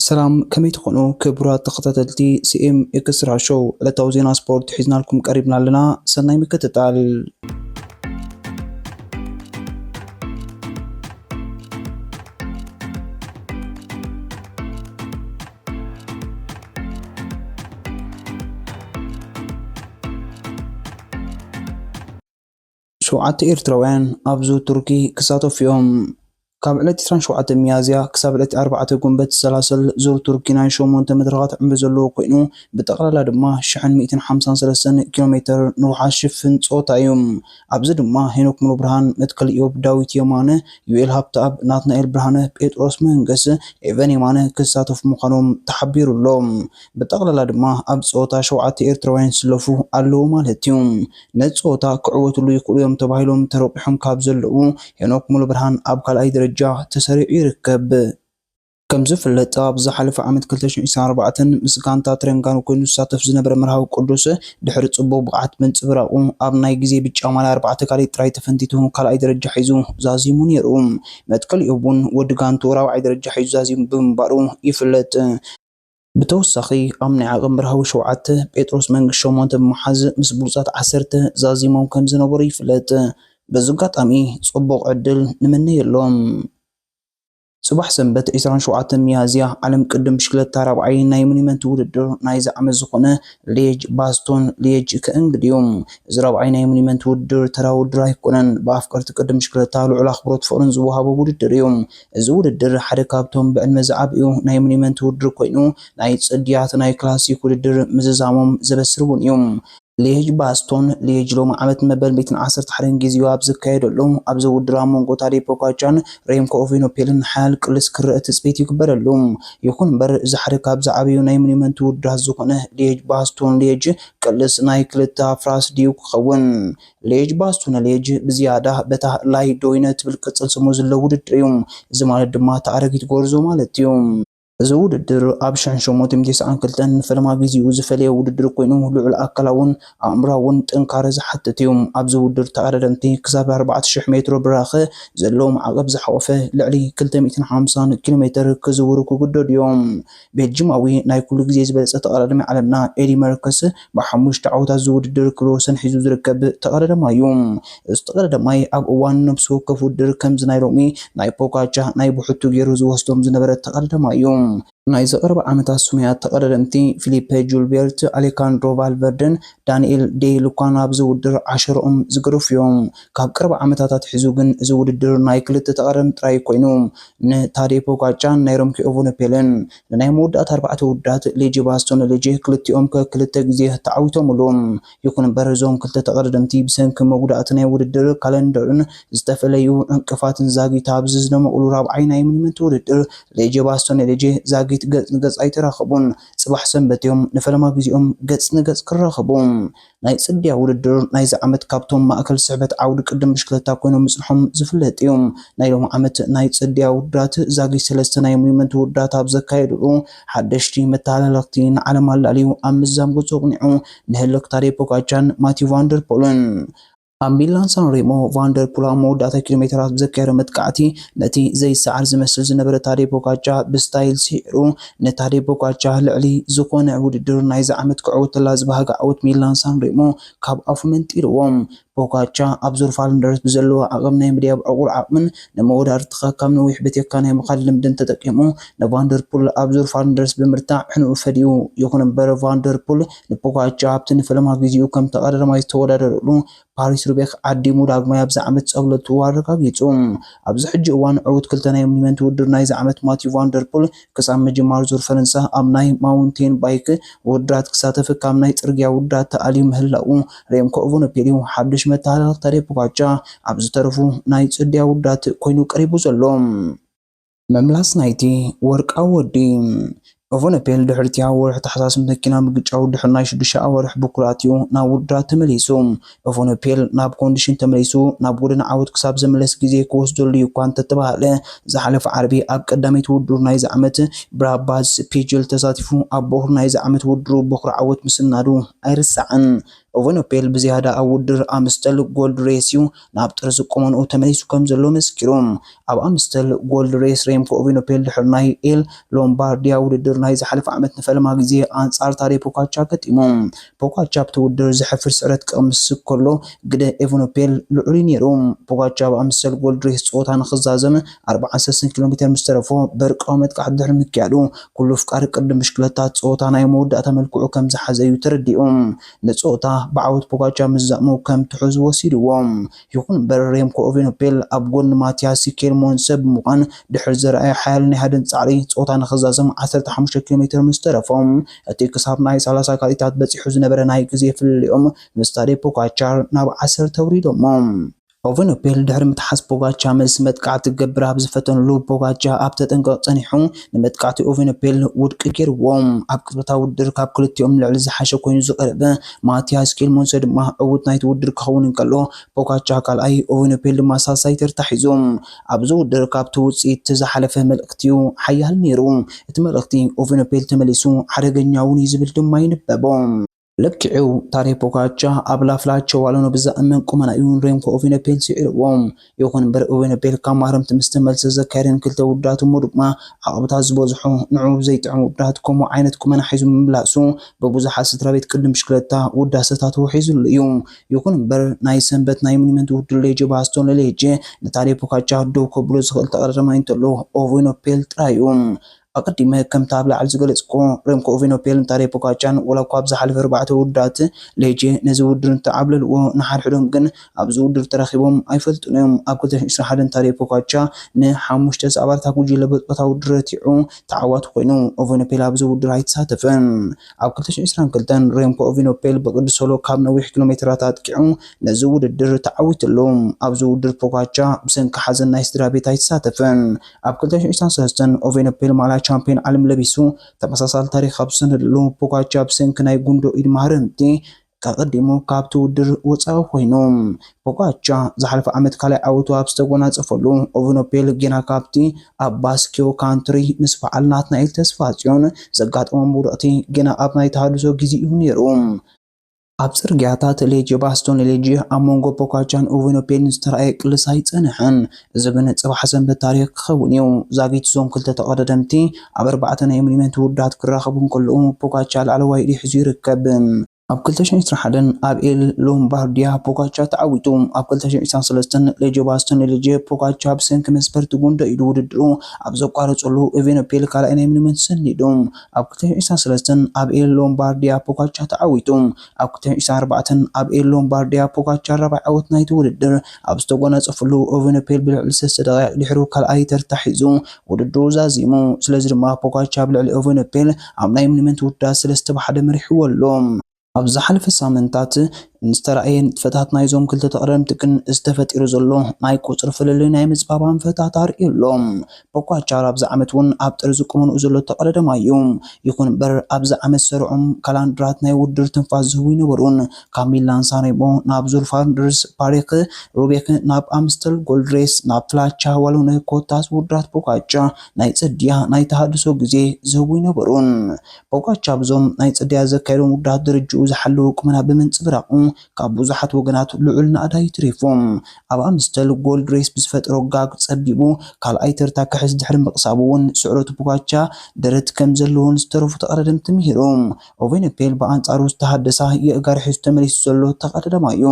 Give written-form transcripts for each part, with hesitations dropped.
ሰላም ከመይ ትኾኑ ክቡራት ተኸታተልቲ ሲኤም ኤክስትራ ሾው ዕለታዊ ዜና ስፖርት ሒዝና ልኩም ቀሪብና ኣለና። ሰናይ ምክትታል። ሸውዓተ ኤርትራውያን ኣብዙ ቱርኪ ክሳተፉ እዮም። ካብ ዕለት 27 ሚያዝያ ክሳብ ዕለት 4 ጉንበት ሰላሰል ዙር ቱርኪ ናይ 8 መድረኻት ዕንበ ዘለዎ ኮይኑ ብጠቕላላ ድማ 1153 ኪሎ ሜትር ንውሓት ሽፍን ፆታ እዩ። ኣብዚ ድማ ሄኖክ ሙሉ ብርሃን፣ መትከል ኢዮብ፣ ዳዊት የማነ፣ ዩኤል ሃብተኣብ፣ ናትናኤል ብርሃነ፣ ጴጥሮስ መንገስ፣ ኤቨን የማነ ክሳተፉ ምዃኖም ተሓቢሩሎም። ብጠቕላላ ድማ ኣብ ፆታ 7 ኤርትራውያን ዝስለፉ ኣለዉ ማለት እዩ። ነዚ ፆታ ክዕወትሉ ይኽእሉ እዮም ተባሂሎም ተረቂሖም ካብ ዘለዉ ሄኖክ ሙሉ ብርሃን ኣብ ካልኣይ ደረጃ ተሰሪዑ ይርከብ። ከም ዝፍለጥ ኣብ ዝሓለፈ ዓመት 2024 ምስ ጋንታ ተረንጋኑ ኮይኑ ዝሳተፍ ዝነበረ መርሃዊ ቅዱስ ድሕሪ ጽቡቕ ብቕዓት ምንጽብራቑ ኣብ ናይ ግዜ ብጫ ማልያ 4 ካሊእ ጥራይ ተፈንቲቱ ካልኣይ ደረጃ ሒዙ ዛዚሙ ነይሩ። መትከል ኢዮብ እውን ወዲ ጋንቱ 4ይ ደረጃ ሒዙ ዛዚሙ ብምንባሩ ይፍለጥ። ብተወሳኺ ኣብ ናይ ዓቕም መርሃዊ 7 ጴጥሮስ መንግስት 8 ብምሓዝ ምስ ብሉፃት 10 ዛዚሞም ከም ዝነበሩ ይፍለጥ። በዚ ኣጋጣሚ ጽቡቕ ዕድል ንመነየሎም። ጽባሕ ሰንበት 27 ሚያዝያ ዓለም ቅድም ብሽክለታ 4ይ ናይ ሞኒመንት ውድድር ናይ ዝዓመት ዝኾነ ሌጅ ባስቶን ሌጅ ከእንግድ እዮም። እዚ 4ይ ናይ ሞኒመንት ውድድር ተራ ውድድር ኣይኮነን። ብኣፍቀርቲ ቅድም ብሽክለታ ልዑል ኣኽብሮት ፍቕርን ዝወሃቦ ውድድር እዮም። እዚ ውድድር ሓደ ካብቶም ብዕድመ ዝዓብዩ ናይ ሞኒመንት ውድድር ኮይኑ ናይ ጽድያት ናይ ክላሲክ ውድድር ምዝዛሞም ዘበስር እውን እዮም። ሌጅ ባስቶን ሌጅ ሎሚ ዓመት መበል 111 ጊዜው ኣብ ዝካየደሉ ኣብዚ ውድድር ኣብ መንጎ ታዴ ፖጋቻርን ሬምኮ ኤቨነፖልን ሓያል ቅልስ ክርአ ትፅቢት ይግበረሉ። ይኹን እምበር እዚ ሓደ ካብ ዝዓበዩ ናይ ሞኒመንት ውድድራት ዝኾነ ሌጅ ባስቶን ሌጅ ቅልስ ናይ ክልተ ኣፍራስ ድዩ ክኸውን። ሌጅ ባስቶን ሌጅ ብዝያዳ በታ ላይ ዶይነ ትብል ቅፅል ስሙ ዘለዎ ውድድር እዩ። እዚ ማለት ድማ ተኣረጊት ጎርዞ ማለት እዩ። እዚ ውድድር ኣብ 1892 ንፈለማ ግዚኡ ዝፈለየ ውድድር ኮይኑ ልዑል ኣካላውን ኣእምሮውን ጥንካረ ዝሓትት እዩ። ኣብዚ ውድድር ተቐዳደምቲ ክሳብ 4000 ሜትሮ ብራኸ ዘለዎም ዓቐብ ዝሓቆፈ ልዕሊ 250 ኪሎ ሜትር ክዝውሩ ክግደዱ እዮም። ቤልጅማዊ ናይ ኩሉ ግዜ ዝበለፀ ተቐዳዳሚ ዓለምና ኤዲ መርከስ ብ5 ዓወታት ዝውድድር ክብረ ወሰን ሒዙ ዝርከብ ተቐዳዳማይ እዩ። እዚ ተቐዳዳማይ ኣብ እዋን ነብሲ ወከፍ ውድድር ከምዚ ናይ ሎሚ ናይ ፖጋቻ ናይ ብሕቱ ገይሩ ዝወስዶም ዝነበረ ተቐዳዳማይ እዩ። ናይ ዝቐረበ ዓመታት ሱሙያት ተቐዳደምቲ ፊሊፔ ጁልቤርት፣ አሌካንድሮ ቫልቨርደን፣ ዳንኤል ዴይ ሉካን ኣብዚ ውድድር 10ኦም ዝገደፉ እዮም። ካብ ቀረባ ዓመታት ሒዙ ግን እዚ ውድድር ናይ ክልተ ተቐዳደምቲ ጥራይ ኮይኑ ንታዴ ፖጋቻን ናይ ሬምኮ ኤቨነፖልን ንናይ መወዳእታ 4 ውድድራት ሌጅ ባስቶን ሌጅ ክልቲኦም ክልተ ግዜ ተዓዊቶምሉ። ይኹን እምበር እዞም ክልተ ተቐዳደምቲ ብሰንኪ መጉዳእቲ ናይ ውድድር ካለንደርን ዝተፈለዩ ዕንቅፋትን ዛጊታ ኣብዚ ዝደመቕሉ 4ይ ናይ ሞኒመንት ውድድር ሌጅ ባስቶን ሌጅ ዛጊት ገጽ ንገጽ ኣይተራኸቡን። ጽባሕ ሰንበት እዮም ንፈለማ ግዚኦም ገጽ ንገጽ ክራኸቡ። ናይ ጽድያ ውድድር ናይ ዝዓመት ካብቶም ማእከል ስሕበት ዓውዲ ቅድም ብሽክለታ ኮይኖም ምጽንሖም ዝፍለጥ እዩ። ናይ ሎሚ ዓመት ናይ ጽድያ ውድድራት ዛጊት 3 ናይ ሞኒመንት ውድድራት ኣብ ዘካየድሉ ሓደሽቲ መተላለቕቲ ንዓለም ኣላልዩ ኣብ ምዛም ገጹ ኣቕኒዑ ንህልክ ታዴ ፖጋቻን ማቲው ቫንደርፖልን ኣብ ሚላን ሳን ሬሞ ቫንደርፖል ኣብ መወዳእታ ኪሎ ሜትራት ብዘካየደ መጥቃዕቲ ነቲ ዘይሰዓር ዝመስል ዝነበረ ታዴ ፖጋቻ ብስታይል ሲዕሩ ነታዴ ፖጋቻ ልዕሊ ዝኾነ ውድድር ናይ ዝዓመት ክዕወተላ ዝበሃገ ዓወት ሚላን ሳን ሬሞ ካብ ኣፉ መንጢርዎም። ፖጋቻ ኣብ ዙር ፋልንደርስ ብዘለዎ ዓቕም ናይ ምድያብ ዕቑር ዓቕምን ንመወዳድርትኻ ካብ ነዊሕ ቤትካ ናይ ምኻድ ልምድን ተጠቂሙ ንቫንደርፖል ኣብ ዙር ፋልንደርስ ብምርታዕ ሕንኡ ፈዲዩ። ይኹን እምበር ቫንደርፖል ንፖጋቻ ኣብቲ ንፈለማ ግዚኡ ከም ተቐዳዳማይ ዝተወዳደረሉ ፓሪስ ሩቤክ ዓዲሙ ዳግማይ ኣብዚ ዓመት ፀብለቱ ኣረጋጊፁ። ኣብዚ ሕጂ እዋን ዕዉት ክልተ ናይ ሞኒመንት ውድድር ናይ ዝዓመት ማቲው ቫንደርፖል ክሳብ ምጅማር ዙር ፈረንሳ ኣብ ናይ ማውንቴን ባይክ ውድድራት ክሳተፍ ካብ ናይ ጽርግያ ውድድራት ተኣልዩ ምህላኡ ሬምኮ ኤቨነፖል ሓድሽ መተላለቕ ታዴ ፖጋቻ ኣብ ዝተረፉ ናይ ጽድያ ውድድራት ኮይኑ ቀሪቡ ዘሎ። መምላስ ናይቲ ወርቃዊ ወዲ ኤቨነፖል ድሕርቲ ወርሒ ታሕሳስ መኪና ምግጫው ድሕሪ ናይ 6 ኣዋርሕ ብኩራት እዩ ናብ ውድድራት ተመሊሱ። ኤቨነፖል ናብ ኮንዲሽን ተመሊሱ ናብ ጎደና ዓወት ክሳብ ዘመለስ ግዜ ክወስደሉ እኳ እንተተባሃለ ዝሓለፈ ዓርቢ ኣብ ቀዳመይቲ ውድድር ናይ ዝዓመት ብራባዝ ፔጅል ተሳቲፉ ኣብ በኩር ናይ ዝዓመት ውድድሩ በኩር ዓወት ምስናዱ ኣይርሳዕን። ኦቨንፔል ብዝያዳ ኣብ ውድድር ኣምስተል ጎልድ ሬስ እዩ ናብ ጥርዚ ቆመንኡ ተመሊሱ ከም ዘሎ መስኪሮም ኣብ ኣምስተል ጎልድ ሬስ ሬምኮ ኦቨንፔል ድሕር ናይ ኤል ሎምባርዲያ ውድድር ናይ ዝሓለፈ ዓመት ንፈለማ ግዜ ኣንጻር ታዴ ፖጋቻ ገጢሞም ፖጋቻ ኣብቲ ውድድር ዝሕፍር ስዕረት ክቕምስ ከሎ ግደ ኦቨንፔል ልዑል ነይሩ ፖጋቻ ኣብ ኣምስተል ጎልድ ሬስ ጾታ ንኽዛዘም 43 ኪሎ ሜትር ምስተረፎ በርቃው መጥቃዕቲ ድሕሪ ምክያዱ ኩሉ ፍቃሪ ቅድም ብሽክለታት ጾታ ናይ መወዳእታ መልክዑ ከም ዝሓዘ እዩ ተረዲኦም ንጾታ ብዓወት ፖጋቻ ምዛሙ ከም ትሑዝ ወሲድዎም ይኹን እምበር ሬምኮ ኦቨንፔል ኣብ ጎኒ ማቲያስ ኬልሞን ሰብ ምዃን ድሕር ዝረኣየ ሓያል ናይ ሃደን ጻዕሪ ጾታ ንኽዛዘም 15 ኪሎ ሜትር ምስተረፎም እቲ ክሳብ ናይ 30 ካሊታት በፂሑ ዝነበረ ናይ ግዜ ፍልልኦም ምስ ታዴ ፖጋቻ ናብ 10 ተውሪዶሞም ኦቨንፔል ድሕሪ ምትሓስ ፖጋቻ ምስ መጥቃዕቲ ገብር ኣብ ዝፈተንሉ ፖጋቻ ኣብ ተጠንቀቕ ጸኒሑ ንመጥቃዕቲ ኦቨንፔል ውድቂ ገይርዎም ኣብ ቅጽበታዊ ውድድር ካብ ክልቲኦም ልዕሊ ዝሓሸ ኮይኑ ዝቐረበ ማቲያስ ኬልሞንስ ድማ ዕዉት ናይቲ ውድድር ክኸውን እንከሎ ፖጋቻ ካልኣይ ኦቨንፔል ድማ ሳልሳይ ተርታ ሒዞም ኣብዚ ውድድር ካብቲ ውጽኢት ዝሓለፈ መልእኽቲ ሓያል ነይሩ እቲ መልእኽቲ ኦቨንፔል ተመሊሱ ሓደገኛ እውን እዩ ዝብል ድማ ይንበቦም ለክዑ ታዴ ፖጋቻ ኣብ ላፍላቸው ዋለኖ ብዛእመን ቁመና እዩ ሬምኮ ኦቨንፔል ሲዕርዎም ይኹን እምበር ኦቨንፔል ካብ ማረምቲ ምስ ተመልሰ ዘካየደን ክልተ ውድዳት እሞ ድማ ዓቕብታት ዝበዝሑ ንዑ ዘይጥዕም ውድዳት ከምኡ ዓይነት ቁመና ሒዙ ምምላሱ ብብዙሓት ስድራቤት ቅድም ብሽክለታ ውዳሰታት ሒዙሉ እዩ ይኹን እምበር ናይ ሰንበት ናይ ሞኒመንት ውድድር ሌጀ ባስቶን ሌጀ ንታዴ ፖጋቻ ደው ከብሎ ዝኽእል ተቐዳዳማ እንተሎ ኦቨንፔል ጥራይ እዩ أقدم كم تابع على زقل إسقو ريمكو أوفينوبيل تاري بوكاتشان ولا قاب زحل في 4 ودات ليجي نزود درن تعبل ونحر حلهم جن أبزود در تراخيبهم أيفلت نيوم أبكت إسرح حدن تاري بوكاتشا نحمش تسعبر تاكو جيل بتاو درتيعو تعوات قينو أوفينوبيل أبزود درايت ساتفن أبكتش إسران كلتن ريمكو أوفينوبيل بقدر سولو كاب نويح كيلومترات كيعو نزود الدر تعوت اللوم أبزود در بوكاتشا بسن كحزن نايس درابي تايت ساتفن أبكتش إسران سهستن أوفينوبيل مالا ቻምፒዮን ዓለም ለቢሱ ተመሳሳሊ ታሪክ ኣብሰነሉ ፖጋቻ ብሰንኪ ናይ ጉንዶ ኢድ ማህረምቲ ከቀዲሙ ካብቲ ውድድር ወፃኢ ኮይኑ ፖጋቻ ዝሓለፈ ዓመት ካልኣይ ዓወቱ ኣብ ዝተጎናፀፈሉ ኦቨንፔል ጌና ካብቲ ኣብ ባስኪዮ ካንትሪ ምስ በዓል ናትናኤል ተስፋጽዮን ዘጋጠሞም ውድቕቲ ጌና ኣብ ናይ ተሃድሶ ግዜ እዩ ነይሩ ኣብ ጽርግያታት ሌጅ ባስቶን ሌጅ ኣሞንጎ ፖጋቻን ኦቨንፔልን ዝተረኣየ ቅልስ ኣይጸንሐን እዚ ግን ጽባሕ ሰንበት ታሪክ ክኸውን እዩ ዛጊት ዞም ክልተ ተቐዳደምቲ ኣብ 4 ናይ ሞኒመንት ውድዳት ክራኸቡ ከለዉ ፖጋቻ ላዕለዋይ ኢድ ሒዙ ይርከብ ኣብ 2021 ኣብ ኤል ሎምባርዲያ ፖጋቻ ተዓዊቱ ኣብ 2023 ሌጅ ባስቶን ሌጅ ፖጋቻ ብሰንኪ መስፈርቲ ጉንዶ ኢዱ ውድድሩ ኣብ ዘቋረፀሉ ኦቨንፔል ካልኣይ ናይ ሞኒመንት ሰኒዱ ኣብ 2023 ኣብ ኤል ሎምባርዲያ ፖጋቻ ተዓዊቱ ኣብ 2024 ኣብ ኤል ሎምባርዲያ ፖጋቻ ራብዓይ ዓወት ናይቲ ውድድር ኣብ ዝተጎናፀፈሉ ኦቨንፔል ብልዕሊ 3 ደቂቕ ድሕሪ ካልኣይ ተርታ ሒዙ ውድድሩ ዛዚሙ ስለዚ ድማ ፖጋቻ ብልዕሊ ኦቨንፔል ኣብ ናይ ሞኒመንት ውድዳት 3-1 መሪሕዎ ኣሎ ኣብ ዝሓለፈ ሳምንታት ንስተራእየን ፈታት ናይዞም ክልተ ተቐዳደምቲ ግን ዝተፈጢሩ ዘሎ ናይ ቁፅሪ ፍልልይ ናይ ምፅባባን ፈታት ኣርእዮም ፖጋቻ ኣብዚ ዓመት እውን ኣብ ጥርዚ ቁመንኡ ዘሎ ተቐዳዳማ እዩ ይኹን እምበር ኣብዚ ዓመት ሰርዖም ካላንድራት ናይ ውድድር ትንፋስ ዝህቡ ይነበሩን ካሚላን ሳኔሞ ናብ ዙልፋንደርስ ፓሪክ ሩቤክ ናብ ኣምስተል ጎልድ ሬስ ናብ ፍላቻ ዋሎነ ኮታስ ውድራት ፖጋቻ ናይ ጽድያ ናይ ተሃድሶ ግዜ ዝህቡ ይነበሩን ፖጋቻ ብዞም ናይ ጽድያ ዘካየዶም ውድራት ድርጅኡ ዝሓለወ ቁመና ብምንጽብራቑ ካብ ብዙሓት ወገናት ልዑል ናእዳይ ትሪፎም ኣብ ኣምስተል ጎልድ ሬስ ብዝፈጥሮ ጋግ ጸቢቡ ካልኣይ ተርታ ክሕዝ ድሕሪ ምቕሳቡ እውን ስዕረቱ ፖጋቻ ደረት ከም ዘለዎን ዝተረፉ ተቐዳደምቲ ምሂሮም ኦቨንፔል ብኣንጻሩ ዝተሃደሳ የእጋር ሒዙ ተመሊሱ ዘሎ ተቐዳዳማ እዩ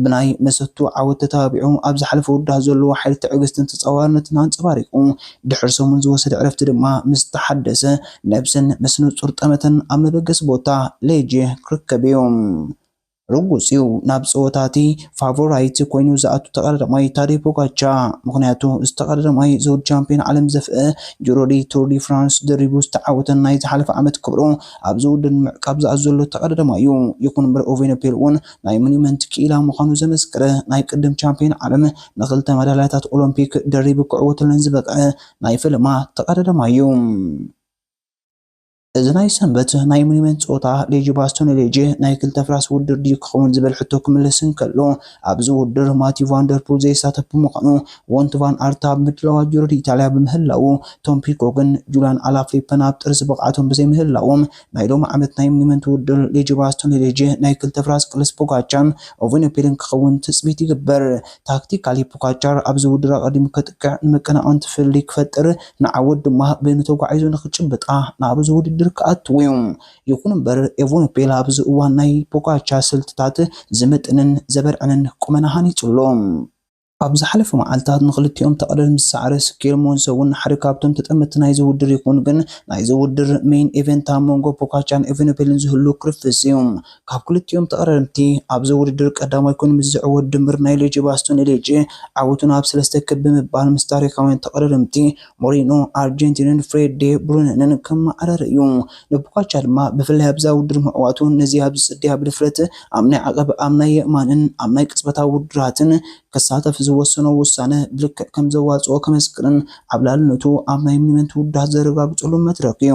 ብናይ መሰቱ ዓወት ተታቢዑ ኣብ ዝሓለፈ ውድድር ዘለዎ ሓይሊ ትዕግስትን ተጻዋርነትን አንጸባሪቁ ድሕሪ ሰሙን ዝወሰደ ዕረፍቲ ድማ ምስ ተሓደሰ ነብስን ምስ ንጹር ጠመተን ኣብ መበገሲ ቦታ ሌጅ ክርከብ እዩ ርጉጽዩ ናብ ጸወታቲ ፋቮራይት ኮይኑ ዝኣቱ ተቐዳዳማይ ታዴ ፖጋቻ ምክንያቱ ዝተቐዳዳማይ ዘውድ ቻምፒዮን ዓለም ዘፍአ ጁሮ ዲ ቱር ዲ ፍራንስ ደሪቡ ዝተዓወተን ናይ ዝሓለፈ ዓመት ክብሮ ኣብ ዘውድን ምዕቃብ ዝኣዘሎ ተቐዳዳማ እዩ ይኹን እምበር ኦቨንፔል እውን ናይ ሞኒመንት ክኢላ ምዃኑ ዘመስክረ ናይ ቅድም ቻምፒዮን ዓለም ንኽልተ መዳልያታት ኦሎምፒክ ደሪቡ ክዕወተለን ዝበቅዐ ናይ ፈለማ ተቐዳዳማ እዩ እዚ ናይ ሰንበት ናይ ሞኒመንት ፆታ ሌጂ ባስቶን ሌጂ ናይ ክልተ ፍራስ ውድድር ድዩ ክኸውን ዝብል ሕቶ ክምልስን ከሎ ኣብዚ ውድድር ማቲው ቫንደርፑል ዘይሳተፍ ብምዃኑ ወንት ቫን ኣርት ኣብ ምድላው ጁሮ ኢጣልያ ብምህላው ቶም ፒኮክን ጁልያን ኣላፊሊፕን ኣብ ጥርዚ ብቕዓቶም ብዘይምህላዎም ናይ ሎሚ ዓመት ናይ ሞኒመንት ውድድር ሌጂ ባስቶን ሌጂ ናይ ክልተ ፍራስ ቅልስ ፖጋቻን ኤቨነፔልን ክኸውን ትፅቢት ይግበር። ታክቲካሊ ፖጋቻር ኣብዚ ውድድር ኣቐዲሙ ከጥቅዕ ንመቀናቐንቲ ፍልይ ክፈጥር ንዓወት ድማ በይኑ ተጓዒዙ ንኽጭብጣ ናብዚ ውድድር ከኣትውዮም ይኹን እምበር ኤቨነፔል ኣብዚ እዋን ናይ ፖጋቻ ስልትታት ዝምጥንን ዘበርዕንን ቁመና ሃኒፁሎም። ኣብ ዝሓለፈ መዓልታት ንኽልቲኦም ተቐዳድም ዝሰዓረ ስኬል ሞንሶ እውን ሓደ ካብቶም ተጠመድቲ ናይዚ ውድድር ይኹን ግን ናይዚ ውድድር ሜይን ኢቨንት ኣብ መንጎ ፖጋቻን ኤቨነፔልን ዝህሉ ክርፍስ እዩ። ካብ ክልቲኦም ተቐዳድምቲ ኣብዚ ውድድር ቀዳማይ ኮይኑ ምስ ዝዕወት ድምር ናይ ሌጂ ባስቶን ሌጂ ዓወቱን ኣብ 3 ክቢ ብምባል ምስ ታሪኻውያን ተቐዳድምቲ ሞሪኖ ኣርጀንቲንን ፍሬድ ብሩነንን ከመዓረረ እዩ። ንፖጋቻ ድማ ብፍላይ ኣብዛ ውድድር ምዕዋቱ ነዚ ኣብ ዝፅድያ ብድፍረት ኣብ ናይ ዓቐብ ኣብ ናይ የእማንን ኣብ ናይ ቅፅበታዊ ውድድራትን ከሳተፍ ዝወሰኖ ውሳነ ብልክዕ ከም ዘዋፅኦ ከመስክርን ኣብ ላዕልነቱ ኣብ ናይ ሞኒመንት ውድድራት ዘረጋግፀሉ መድረክ እዩ።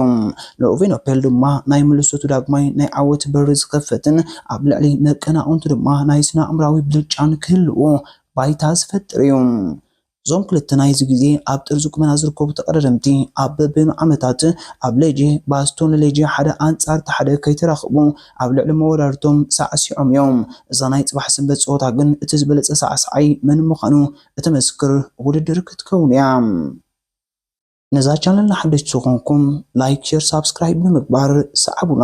ንኤቨነፔል ድማ ናይ ምልሶቱ ዳግማይ ናይ ዓወት በሪ ዝከፈትን ኣብ ልዕሊ መቀናቐንቱ ድማ ናይ ስነ ኣእምራዊ ብልጫን ክህልዎ ባይታ ዝፈጥር እዩ። ዞም ክልተ ናይዚ ግዜ ኣብ ጥርዚ ቁመና ዝርከቡ ተቐዳድምቲ ኣብ በበይኑ ዓመታት ኣብ ሌጂ ባስቶን ሌጂ ሓደ ኣንጻር ሓደ ከይተራኽቡ ኣብ ልዕሊ መወዳድርቶም ሳዕሲዖም እዮም። እዛ ናይ ጽባሕ ሰንበት ፆታ ግን እቲ ዝበለፀ ሳዕሳዓይ መን ምዃኑ እተመስክር ውድድር ክትከውን እያ። ነዛ ቻነል ሓደሽቲ ዝኾንኩም ላይክ ሼር ሳብስክራይብ ብምግባር ሰዓቡና።